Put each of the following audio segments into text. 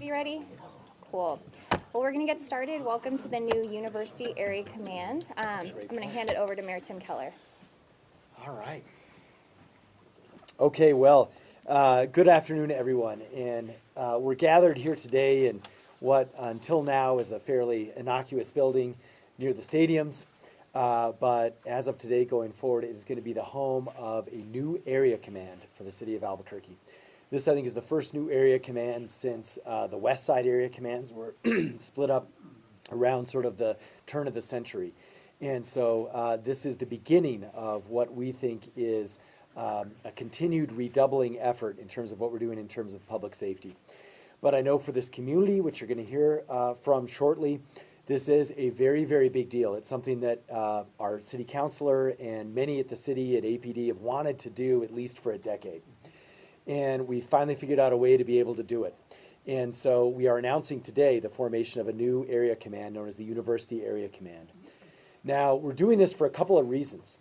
You ready? Cool. Well, we're going to get started. Welcome to the new University Area Command. I'm going to hand it over to Mayor Tim Keller. All right. Okay, well, good afternoon, everyone. And we're gathered here today in what until now is a fairly innocuous building near the stadiums. But as of today going forward, it is going to be the home of a new area command for the city of Albuquerque. This, I think, is the first new area command since the West Side area commands were split up around sort of the turn of the century. And so this is the beginning of what we think is a continued redoubling effort in terms of what we're doing in terms of public safety. But I know for this community, which you're going to hear from shortly, this is a very, very big deal. It's something that our city councilor and many at the city at APD have wanted to do at least for a decade. And we finally figured out a way to be able to do it. And so we are announcing today the formation of a new area command known as the University Area Command. Now, we're doing this for a couple of reasons.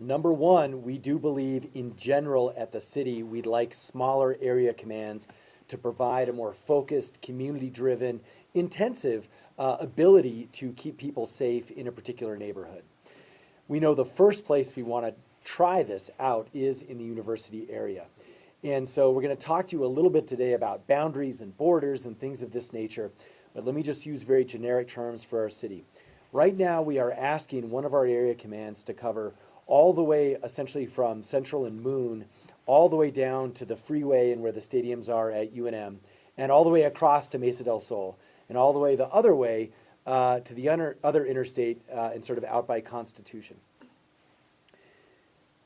Number one, we do believe in general at the city, we'd like smaller area commands to provide a more focused, community-driven, intensive ability to keep people safe in a particular neighborhood. We know the first place we want to try this out is in the university area. And so we're going to talk to you a little bit today about boundaries and borders and things of this nature, but let me just use very generic terms for our city. Right now, we are asking one of our area commands to cover all the way essentially from Central and Moon, all the way down to the freeway and where the stadiums are at UNM, and all the way across to Mesa del Sol, and all the way the other way to the other interstate and sort of out by Constitution.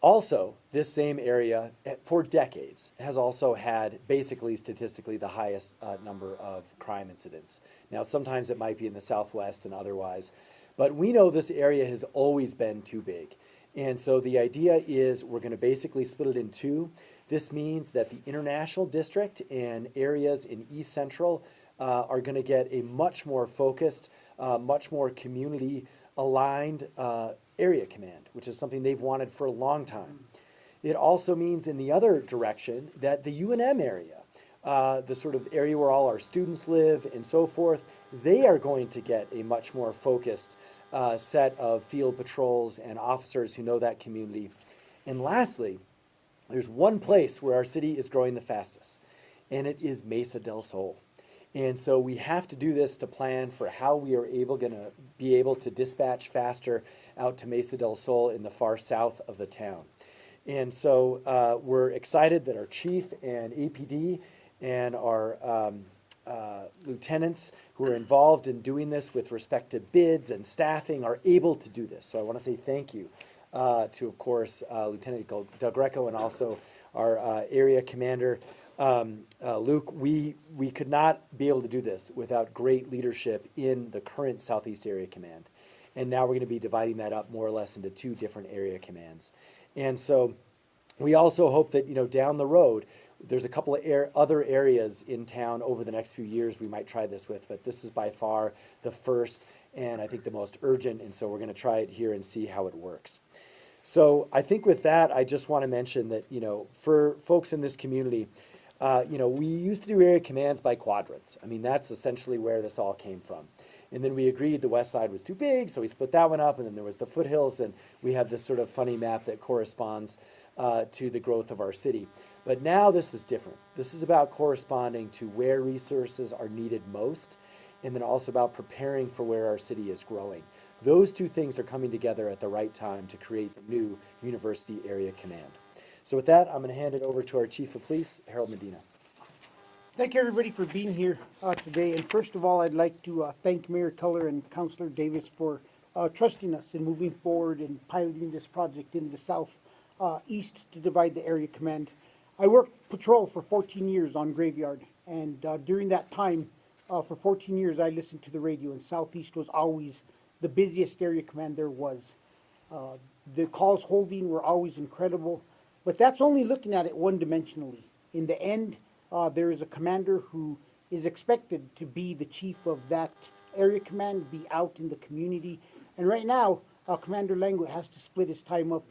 Also, this same area, for decades, has also had basically statistically the highest number of crime incidents. Now, sometimes it might be in the Southwest and otherwise, but we know this area has always been too big. And so the idea is we're going to basically split it in two. This means that the International District and areas in East Central are going to get a much more focused, much more community-aligned area command, which is something they've wanted for a long time. It also means in the other direction that the UNM area, the sort of area where all our students live and so forth, they are going to get a much more focused set of field patrols and officers who know that community. And lastly, there's one place where our city is growing the fastest, and it is Mesa del Sol. And so we have to do this to plan for how we are going to be able to dispatch faster out to Mesa del Sol in the far south of the town. And so we're excited that our chief and APD and our lieutenants who are involved in doing this with respect to bids and staffing are able to do this. So I want to say thank you to, of course, Lieutenant Del Greco and also our area commander, Luke. We could not be able to do this without great leadership in the current Southeast Area Command. And now we're going to be dividing that up more or less into two different area commands. And so we also hope that, down the road, there's a couple of other areas in town over the next few years we might try this with, but this is by far the first and I think the most urgent, and so we're going to try it here and see how it works. So I think with that, I just want to mention that, for folks in this community, we used to do area commands by quadrants. I mean, that's essentially where this all came from. And then we agreed the west side was too big, so we split that one up, and then there was the foothills, and we have this sort of funny map that corresponds to the growth of our city. But now this is different. This is about corresponding to where resources are needed most, and then also about preparing for where our city is growing. Those two things are coming together at the right time to create the new University Area Command. So with that, I'm going to hand it over to our Chief of Police, Harold Medina. Thank you, everybody, for being here today. And first of all, I'd like to thank Mayor Keller and Councilor Davis for trusting us in moving forward and piloting this project in the southeast to divide the area command. I worked patrol for 14 years on Graveyard, and during that time, for 14 years, I listened to the radio, and Southeast was always the busiest area command there was. The calls holding were always incredible, but that's only looking at it one-dimensionally. In the end, there is a commander who is expected to be the chief of that area command, be out in the community. And right now, Commander Lango has to split his time up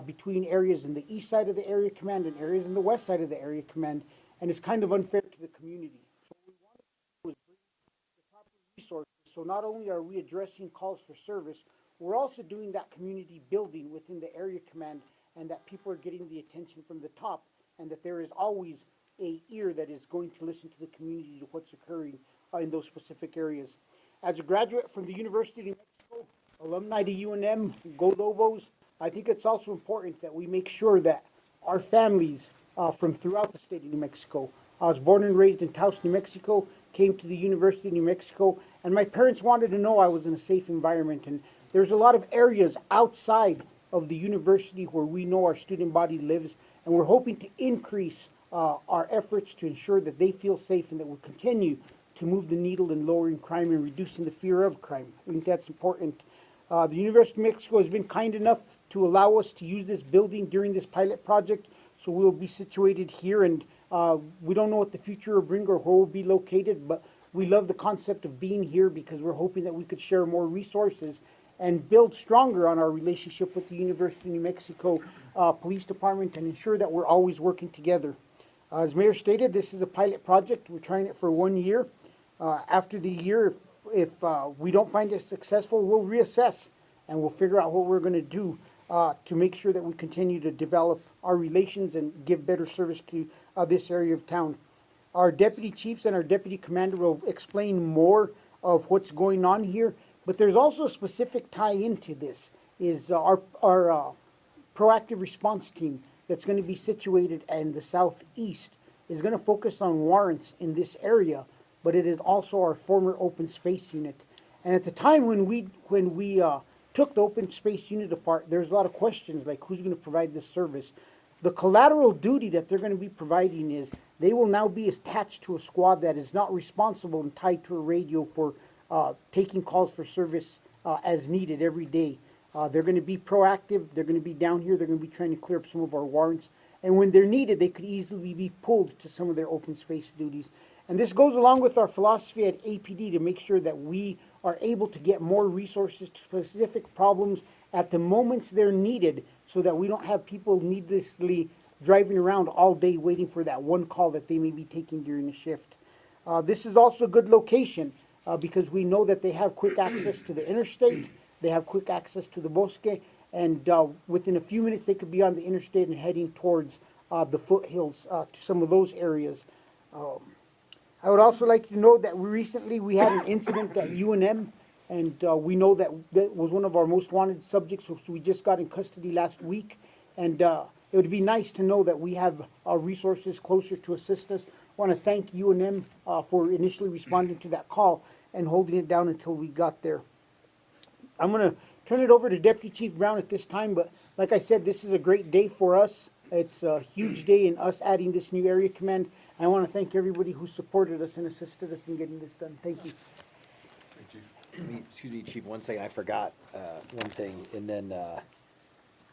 between areas in the east side of the area command and areas in the west side of the area command, and it's kind of unfair to the community. So what we wanted to resources. So not only are we addressing calls for service, we're also doing that community building within the area command, and that people are getting the attention from the top, and that there is always a ear that is going to listen to the community to what's occurring in those specific areas. As a graduate from the University of New Mexico, alumni to UNM, Go Lobos, I think it's also important that we make sure that our families from throughout the state of New Mexico. I was born and raised in Taos, New Mexico, came to the University of New Mexico, and my parents wanted to know I was in a safe environment. And there's a lot of areas outside of the university where we know our student body lives, and we're hoping to increase our efforts to ensure that they feel safe and that we'll continue to move the needle in lowering crime and reducing the fear of crime. I think that's important. The University of Mexico has been kind enough to allow us to use this building during this pilot project, so we'll be situated here, and we don't know what the future will bring or where we'll be located, but we love the concept of being here because we're hoping that we could share more resources and build stronger on our relationship with the University of New Mexico Police Department and ensure that we're always working together. As Mayor stated, this is a pilot project. We're trying it for 1 year. After the year, if we don't find it successful, we'll reassess and we'll figure out what we're going to do to make sure that we continue to develop our relations and give better service to this area of town. Our deputy chiefs and our deputy commander will explain more of what's going on here, but there's also a specific tie into this, is our proactive response team that's going to be situated in the southeast is going to focus on warrants in this area, but it is also our former open space unit. And at the time when we took the open space unit apart, there's a lot of questions like who's going to provide this service. The collateral duty that they're going to be providing is they will now be attached to a squad that is not responsible and tied to a radio for taking calls for service as needed every day. They're going to be proactive. They're going to be down here. They're going to be trying to clear up some of our warrants. And when they're needed, they could easily be pulled to some of their open space duties. And this goes along with our philosophy at APD to make sure that we are able to get more resources to specific problems at the moments they're needed so that we don't have people needlessly driving around all day waiting for that one call that they may be taking during the shift. This is also a good location because we know that they have quick access to the interstate, they have quick access to the bosque, and within a few minutes they could be on the interstate and heading towards the foothills to some of those areas. I would also like to know that recently we had an incident at UNM, and we know that that was one of our most wanted subjects, so we just got in custody last week, and it would be nice to know that we have our resources closer to assist us. I want to thank UNM for initially responding to that call and holding it down until we got there. I'm going to turn it over to Deputy Chief Brown at this time, but like I said, this is a great day for us. It's a huge day in us adding this new area command. I want to thank everybody who supported us and assisted us in getting this done. Thank you. Excuse me, Chief, 1 second. I forgot one thing, and then we'll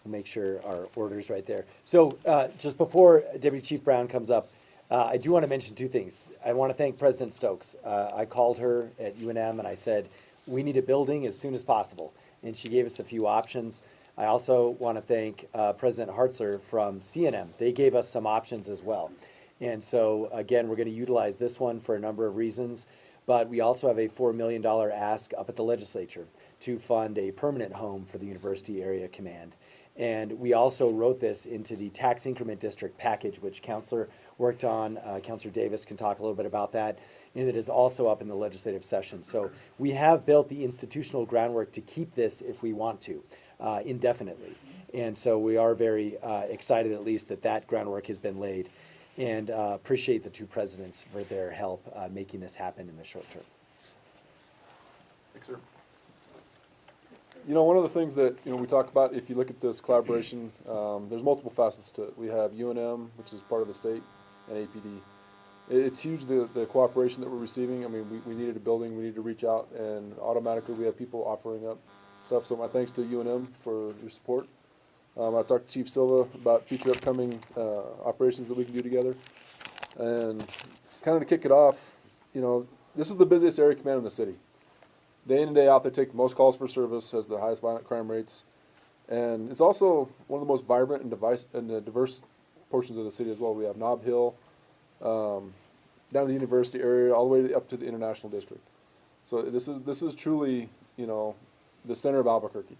make sure our order's right there. So just before Deputy Chief Brown comes up, I do want to mention 2 things. I want to thank President Stokes. I called her at UNM and I said, we need a building as soon as possible. And she gave us a few options. I also want to thank President Hartzler from CNM. They gave us some options as well. And so, again, we're going to utilize this one for a number of reasons. But we also have a $4 million ask up at the legislature to fund a permanent home for the University Area Command. And we also wrote this into the tax increment district package, which Counselor worked on. Counselor Davis can talk a little bit about that. And it is also up in the legislative session. So we have built the institutional groundwork to keep this if we want to, indefinitely. And so we are very excited, at least, that that groundwork has been laid. And appreciate the 2 presidents for their help making this happen in the short term. Thanks, sir. You know, one of the things that, we talk about, if you look at this collaboration, there's multiple facets to it. We have UNM, which is part of the state, and APD. It's huge, the cooperation that we're receiving. I mean, we needed a building, we needed to reach out, and automatically we have people offering up stuff. So my thanks to UNM for your support. I talked to Chief Silva about future upcoming operations that we can do together. And kind of to kick it off, this is the busiest area command in the city. Day in and day out, they take the most calls for service, has the highest violent crime rates. And it's also one of the most vibrant and diverse portions of the city as well. We have Nob Hill, down to the university area, all the way up to the international district. So this is truly, you know, the center of Albuquerque.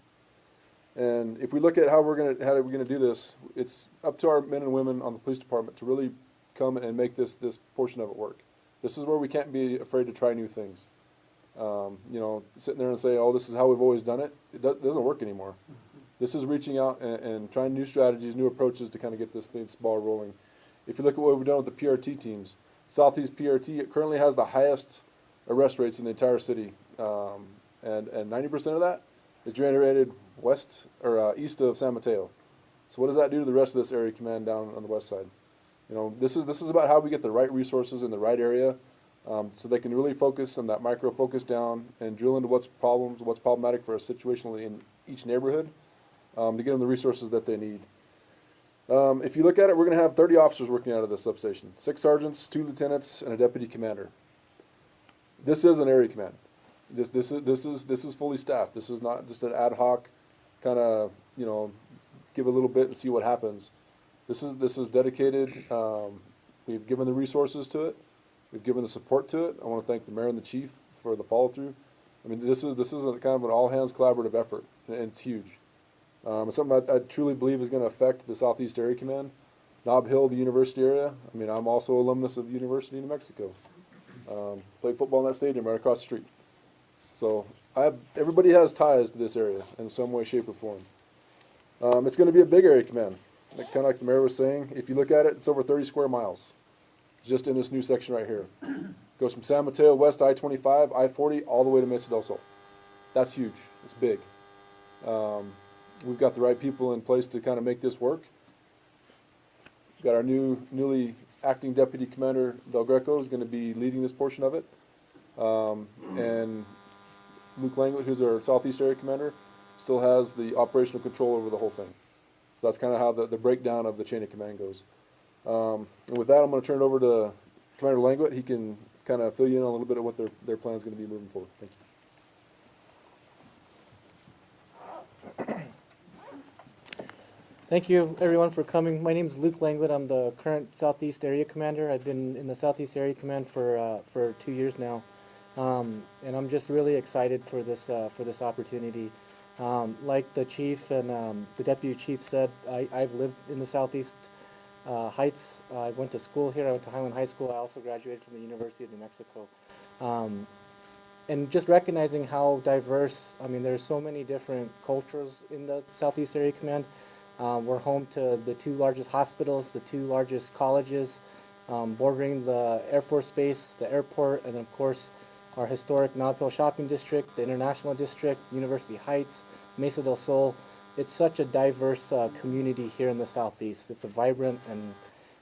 And if we look at how we're gonna do this, it's up to our men and women on the police department to really come and make this portion of it work. This is where we can't be afraid to try new things. You know, sitting there and say, "Oh, this is how we've always done it." It doesn't work anymore. This is reaching out and trying new strategies, new approaches to kind of get this ball rolling. If you look at what we've done with the PRT teams, Southeast PRT currently has the highest arrest rates in the entire city, and 90% of that is generated east of San Mateo. So what does that do to the rest of this area command down on the west side? You know, this is about how we get the right resources in the right area, so they can really focus on that micro focus down and drill into what's problematic for us situationally in each neighborhood, to get them the resources that they need. If you look at it, we're going to have 30 officers working out of this substation: 6 sergeants, 2 lieutenants, and a deputy commander. This is an area command. This is fully staffed. This is not just an ad hoc kind of, you know, give a little bit and see what happens. This is dedicated. We've given the resources to it. We've given the support to it. I want to thank the mayor and the chief for the follow through. I mean, this is a kind of an all hands collaborative effort, and it's huge. It's something I truly believe is going to affect the Southeast Area Command, Nob Hill, the university area. I mean, I'm also alumnus of the University in New Mexico. Played football in that stadium right across the street. So everybody has ties to this area in some way, shape, or form. It's going to be a big area command, kind of like the mayor was saying. If you look at it, it's over 30 square miles, just in this new section right here. Goes from San Mateo west I-25, I-40, all the way to Mesa del Sol. That's huge. It's big. We've got the right people in place to kind of make this work. We've got our newly acting deputy commander Del Greco is going to be leading this portion of it, and Luke Langlet, who's our Southeast Area Commander, still has the operational control over the whole thing. So that's kind of how the breakdown of the chain of command goes. And with that, I'm going to turn it over to Commander Langlet. He can kind of fill you in on a little bit of what their plan is going to be moving forward. Thank you. Thank you, everyone, for coming. My name is Luke Langlet. I'm the current Southeast Area Commander. I've been in the Southeast Area Command for 2 years now, and I'm just really excited for this opportunity. Like the chief and the deputy chief said, I've lived in the Southeast Heights. I went to school here. I went to Highland High School. I also graduated from the University of New Mexico. And just recognizing how diverse, I mean, there's so many different cultures in the Southeast Area Command. We're home to the 2 largest hospitals, the 2 largest colleges, bordering the Air Force Base, the airport, and of course our historic Nob Hill Shopping District, the International District, University Heights, Mesa del Sol. It's such a diverse community here in the Southeast. It's a vibrant and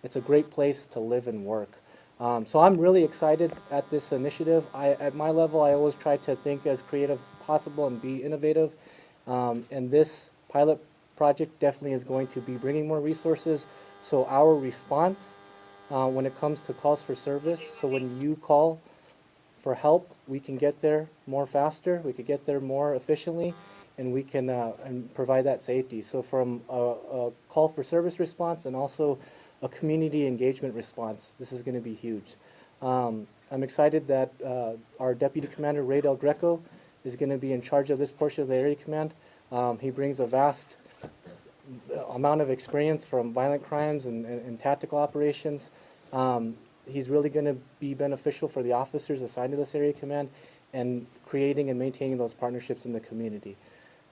it's a great place to live and work. So I'm really excited at this initiative. At my level, I always try to think as creative as possible and be innovative. And this pilot project definitely is going to be bringing more resources. So our response when it comes to calls for service, so when you call for help, we can get there more faster, we could get there more efficiently, and we can and provide that safety. So from a call for service response and also a community engagement response, this is going to be huge. I'm excited that our Deputy Commander, Ray Del Greco, is going to be in charge of this portion of the Area Command. He brings a vast amount of experience from violent crimes and tactical operations. He's really going to be beneficial for the officers assigned to this Area Command and creating and maintaining those partnerships in the community.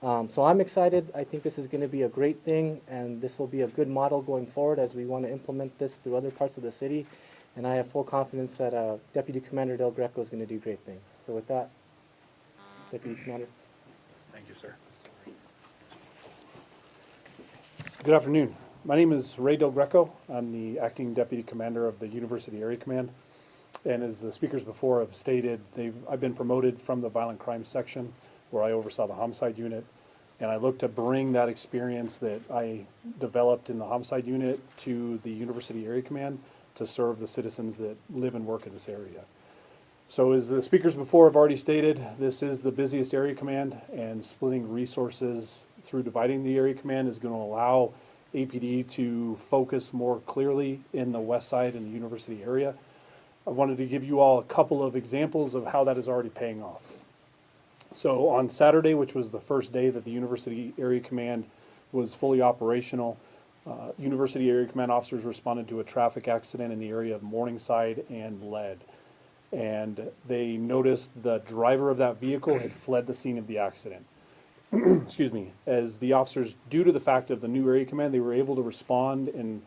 So I'm excited. I think this is going to be a great thing, and this will be a good model going forward as we want to implement this through other parts of the city. And I have full confidence that Deputy Commander Del Greco is going to do great things. So with that, Deputy Commander. Thank you, sir. Good afternoon. My name is Ray Del Greco. I'm the acting deputy commander of the University Area Command. And as the speakers before have stated, I've been promoted from the violent crime section where I oversaw the homicide unit. And I look to bring that experience that I developed in the homicide unit to the University Area Command to serve the citizens that live and work in this area. So as the speakers before have already stated, this is the busiest area command, and splitting resources through dividing the area command is going to allow APD to focus more clearly in the west side and the university area. I wanted to give you all a couple of examples of how that is already paying off. So on Saturday, which was the first day that the University Area Command was fully operational, University Area Command officers responded to a traffic accident in the area of Morningside and Lead. And they noticed the driver of that vehicle had fled the scene of the accident. Excuse me. As the officers, due to the fact of the new area command, they were able to respond in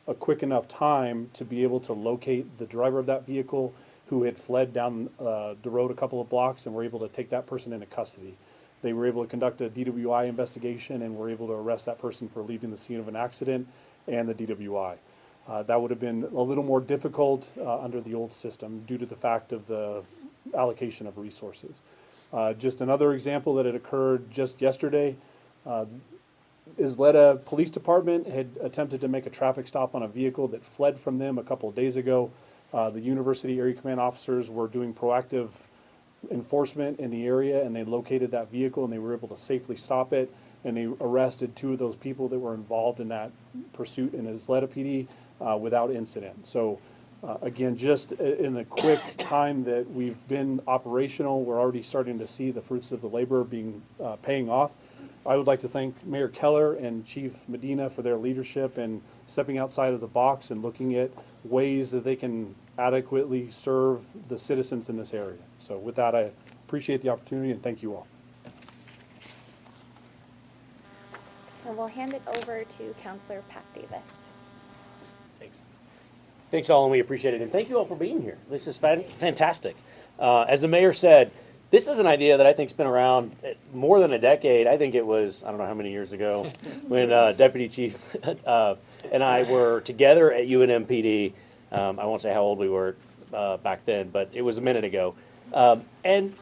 a quick enough time to be able to locate the driver of that vehicle who had fled down the road a couple of blocks, and were able to take that person into custody. They were able to conduct a DWI investigation and were able to arrest that person for leaving the scene of an accident and the DWI. That would have been a little more difficult under the old system due to the fact of the allocation of resources. Just another example that had occurred just yesterday, Isleta Police Department had attempted to make a traffic stop on a vehicle that fled from them a couple of days ago. The University Area Command officers were doing proactive enforcement in the area, and they located that vehicle and they were able to safely stop it, and they arrested 2 of those people that were involved in that pursuit in Isleta PD without incident. So again, just in the quick time that we've been operational, we're already starting to see the fruits of the labor being paying off. I would like to thank Mayor Keller and Chief Medina for their leadership and stepping outside of the box and looking at ways that they can adequately serve the citizens in this area. So with that, I appreciate the opportunity and thank you all. And we'll hand it over to Counselor Pat Davis. Thanks all, and we appreciate it. And thank you all for being here. This is fantastic. As the mayor said, this is an idea that I think's been around more than a decade. I think it was, I don't know how many years ago, when Deputy Chief and I were together at UNMPD. I won't say how old we were back then, but it was a minute ago. And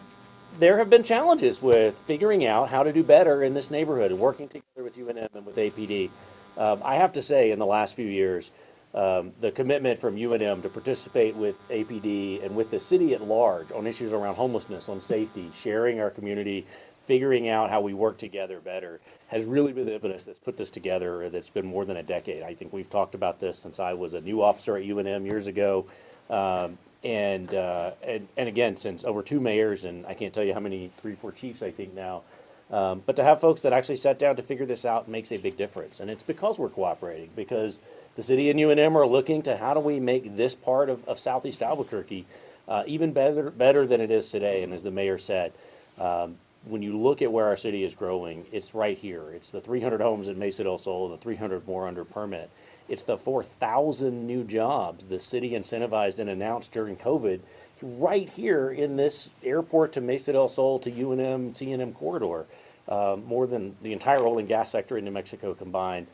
there have been challenges with figuring out how to do better in this neighborhood and working together with UNM and with APD. I have to say, in the last few years, the commitment from UNM to participate with APD and with the city at large on issues around homelessness, on safety, sharing our community, figuring out how we work together better, has really been the impetus that's put this together. That's been more than a decade. I think we've talked about this since I was a new officer at UNM years ago, and again since over 2 mayors, and I can't tell you how many, 3, 4 chiefs I think now. But to have folks that actually sat down to figure this out makes a big difference, and it's because we're cooperating, because the city and UNM are looking to how do we make this part of Southeast Albuquerque even better than it is today. And as the mayor said, when you look at where our city is growing, it's right here. It's the 300 homes in Mesa del Sol and the 300 more under permit. It's the 4,000 new jobs the city incentivized and announced during COVID right here in this airport to Mesa del Sol to UNM, CNM corridor. More than the entire oil and gas sector in New Mexico combined.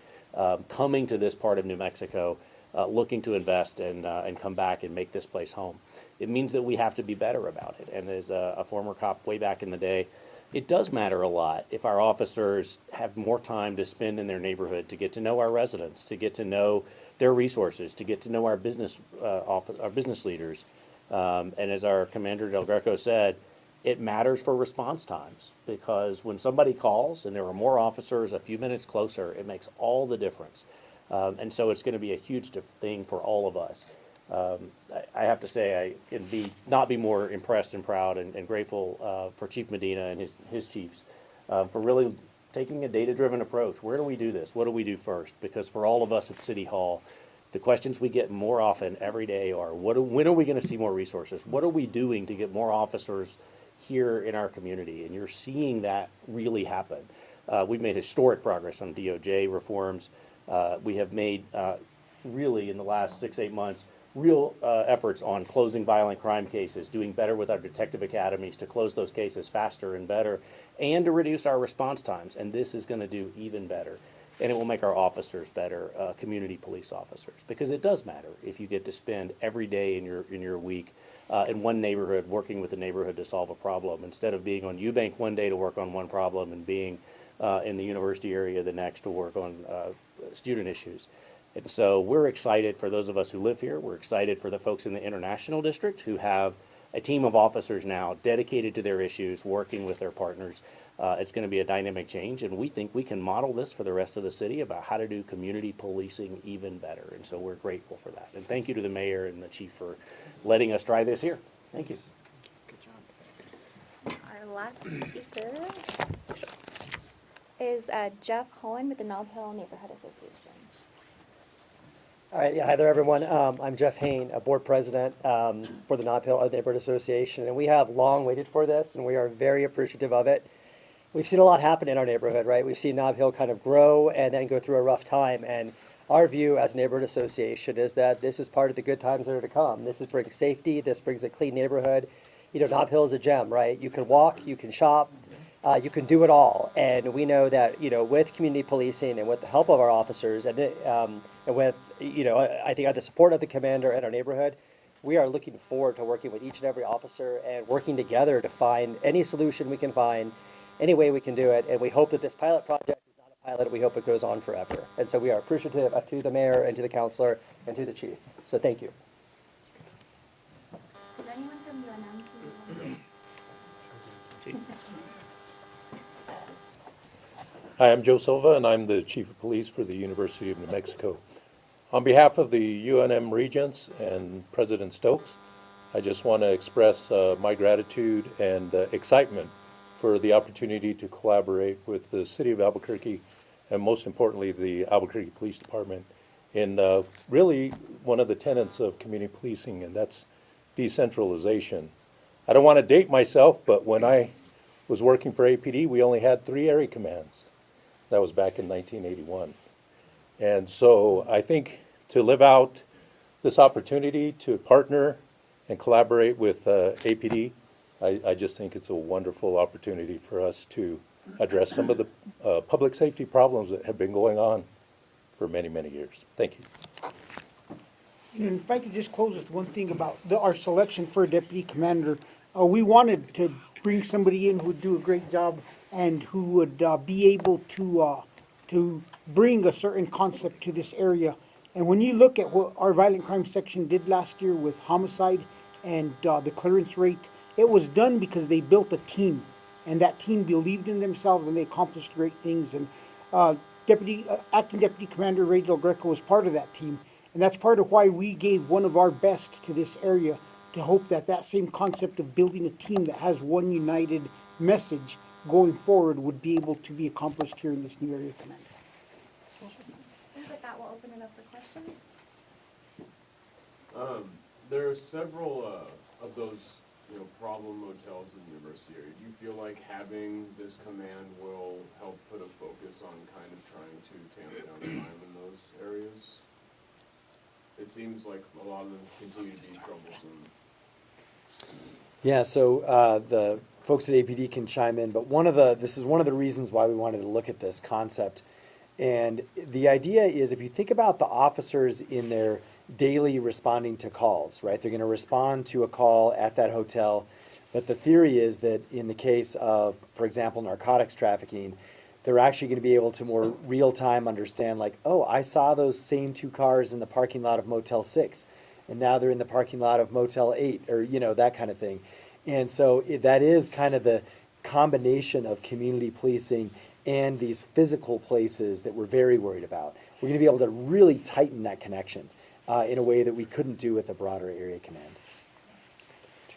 Coming to this part of New Mexico, looking to invest and come back and make this place home. It means that we have to be better about it. And as a former cop way back in the day, it does matter a lot if our officers have more time to spend in their neighborhood, to get to know our residents, to get to know their resources, to get to know our business leaders. And as our Commander Del Greco said, it matters for response times, because when somebody calls and there are more officers a few minutes closer, it makes all the difference. And so it's going to be a huge thing for all of us. I have to say, I can not be more impressed and proud and grateful for Chief Medina and his chiefs for really taking a data-driven approach. Where do we do this? What do we do first? Because for all of us at City Hall, the questions we get more often every day are, when are we going to see more resources? What are we doing to get more officers here in our community? And you're seeing that really happen. We've made historic progress on DOJ reforms. We have made really in the last 6-8 months real efforts on closing violent crime cases, doing better with our detective academies to close those cases faster and better, and to reduce our response times. And this is going to do even better. And it will make our officers better, community police officers, because it does matter if you get to spend every day in your week in one neighborhood working with the neighborhood to solve a problem, instead of being on Eubank one day to work on one problem and being in the university area the next to work on student issues. And so we're excited for those of us who live here. We're excited for the folks in the International District who have a team of officers now dedicated to their issues, working with their partners. It's going to be a dynamic change, and we think we can model this for the rest of the city about how to do community policing even better. And so we're grateful for that. And thank you to the mayor and the chief for letting us try this here. Thank you. Our last speaker is Jeff Hohen with the Nob Hill Neighborhood Association. All right, yeah, hi there, everyone. I'm Jeff Hain, a board president for the Nob Hill Neighborhood Association, and we have long waited for this, and we are very appreciative of it. We've seen a lot happen in our neighborhood, right? We've seen Nob Hill kind of grow and then go through a rough time, and our view as a neighborhood association is that this is part of the good times that are to come. This brings safety, this brings a clean neighborhood. You know, Nob Hill is a gem, right? You can walk, you can shop, you can do it all. And we know that, you know, with community policing and with the help of our officers and with, you know, I think the support of the commander and our neighborhood, we are looking forward to working with each and every officer and working together to find any solution we can find, any way we can do it. And we hope that this pilot project is not a pilot, we hope it goes on forever. And so we are appreciative to the mayor and to the councilor and to the chief. So thank you. Is anyone from UNM? Hi, I'm Joe Silva, and I'm the Chief of Police for the University of New Mexico. On behalf of the UNM Regents and President Stokes, I just want to express my gratitude and excitement for the opportunity to collaborate with the City of Albuquerque and most importantly the Albuquerque Police Department in really one of the tenets of community policing, and that's decentralization. I don't want to date myself, but when I was working for APD, we only had 3 area commands. That was back in 1981. And so I think to live out this opportunity to partner and collaborate with APD, I just think it's a wonderful opportunity for us to address some of the public safety problems that have been going on for many, many years. Thank you. And if I could just close with one thing about our selection for a deputy commander. We wanted to bring somebody in who would do a great job and who would be able to bring a certain concept to this area. And when you look at what our violent crime section did last year with homicide and the clearance rate, it was done because they built a team, and that team believed in themselves and they accomplished great things. And Acting Deputy Commander Ray Del Greco was part of that team. And that's part of why we gave one of our best to this area, to hope that that same concept of building a team that has one united message going forward would be able to be accomplished here in this new area command. And with that, we'll open it up for questions. There are several of those, problem motels in the university area. Do you feel like having this command will help put a focus on kind of trying to tamp down crime in those areas? It seems like a lot of them continue to be troublesome. Yeah, so the folks at APD can chime in, but this is one of the reasons why we wanted to look at this concept. And the idea is, if you think about the officers in their daily responding to calls, right? They're going to respond to a call at that hotel. But the theory is that in the case of, for example, narcotics trafficking, they're actually going to be able to more real-time understand, like, oh, I saw those same 2 cars in the parking lot of Motel 6, and now they're in the parking lot of Motel 8, or, that kind of thing. And so that is kind of the combination of community policing and these physical places that we're very worried about. We're going to be able to really tighten that connection in a way that we couldn't do with a broader area command.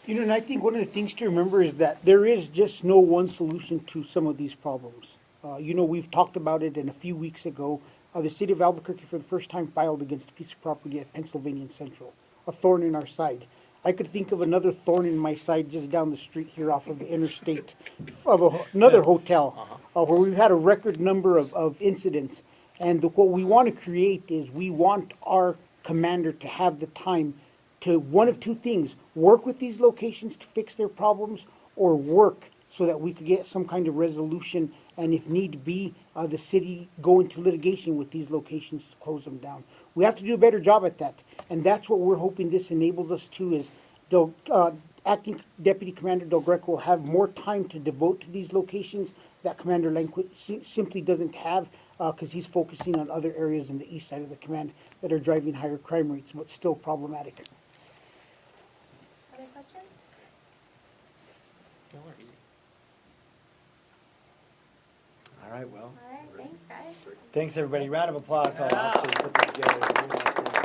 And I think one of the things to remember is that there is just no one solution to some of these problems. We've talked about it, and a few weeks ago, the city of Albuquerque for the first time filed against a piece of property at Pennsylvania Central, a thorn in our side. I could think of another thorn in my side just down the street here off of the interstate of another hotel where we've had a record number of incidents. And what we want to create is we want our commander to have the time to, one of 2 things, work with these locations to fix their problems, or work so that we could get some kind of resolution, and if need be, the city go into litigation with these locations to close them down. We have to do a better job at that, and that's what we're hoping this enables us to, is Acting Deputy Commander Del Greco will have more time to devote to these locations that Commander Lanquit simply doesn't have, because he's focusing on other areas in the east side of the command that are driving higher crime rates, but still problematic. Other questions? Keller, easy. All right, well, All right, thanks, guys. thanks, everybody. Round of applause to all the officers who put this together.